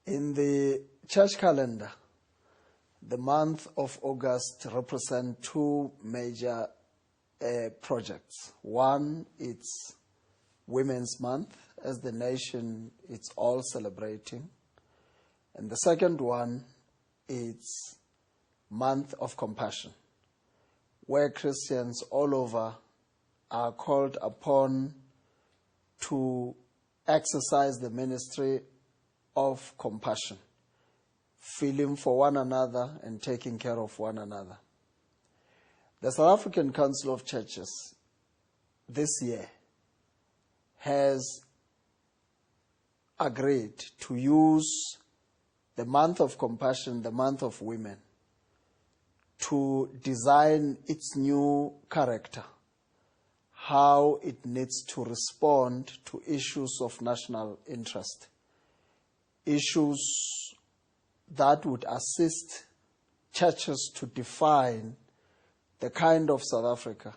In the church calendar, the month of August represents two major projects. One, it's Women's Month, as the nation it's all celebrating. And the second one, it's Month of Compassion, where Christians all over are called upon to exercise the ministry of compassion, feeling for one another and taking care of one another. The South African Council of Churches this year has agreed to use the month of compassion, the month of women, to design its new character, how it needs to respond to issues of national interest, issues that would assist churches to define the kind of South Africa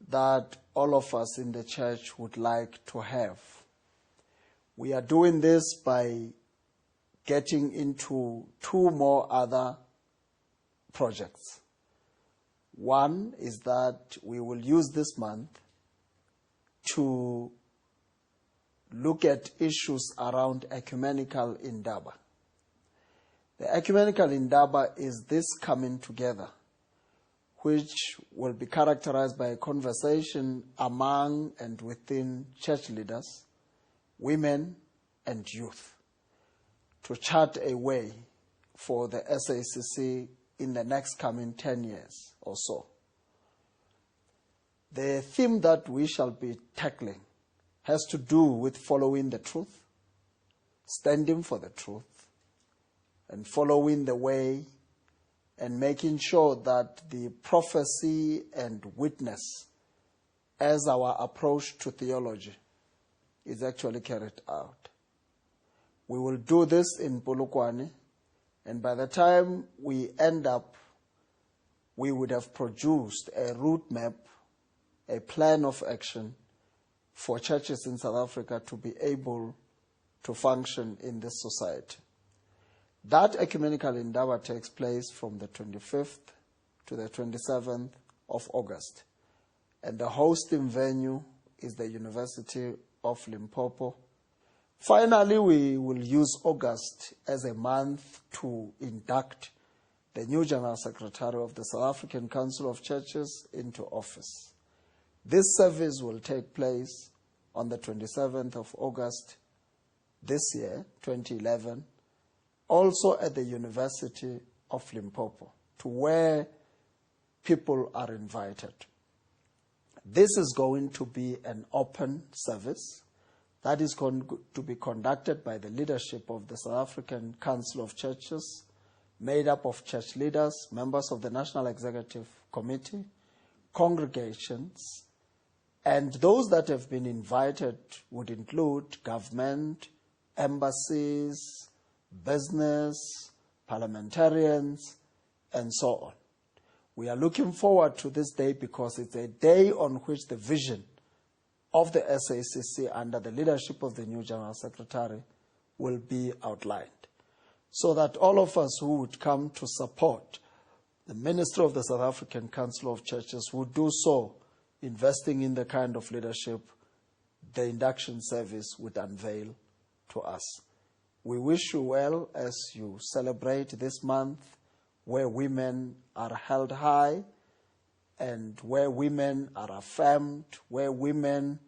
that all of us in the church would like to have. We are doing this by getting into two more other projects. One is that we will use this month to look at issues around ecumenical indaba. The ecumenical indaba is this coming together, which will be characterized by a conversation among and within church leaders, women, and youth, to chart a way for the SACC in the next coming 10 years or so. The theme that we shall be tackling has to do with following the truth, standing for the truth, and following the way, and making sure that the prophecy and witness as our approach to theology is actually carried out. We will do this in Polokwane, and by the time we end up, we would have produced a route map, a plan of action for churches in South Africa to be able to function in this society. That ecumenical endeavor takes place from the 25th to the 27th of August. And the hosting venue is the University of Limpopo. Finally, we will use August as a month to induct the new General Secretary of the South African Council of Churches into office. This service will take place on the 27th of August this year, 2011, also at the University of Limpopo, to where people are invited. This is going to be an open service that is going to be conducted by the leadership of the South African Council of Churches, made up of church leaders, members of the National Executive Committee, congregations, and those that have been invited would include government, embassies, business, parliamentarians, and so on. We are looking forward to this day because it's a day on which the vision of the SACC under the leadership of the new General Secretary will be outlined, so that all of us who would come to support the ministry of the South African Council of Churches would do so, investing in the kind of leadership the induction service would unveil to us. We wish you well as you celebrate this month where women are held high and where women are affirmed, where women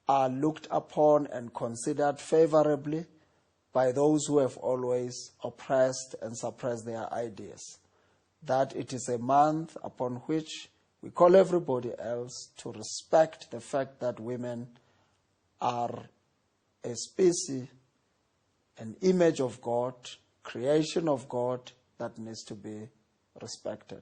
are looked upon and considered favorably by those who have always oppressed and suppressed their ideas. That it is a month upon which we call everybody else to respect the fact that women are a species, an image of God, creation of God that needs to be respected.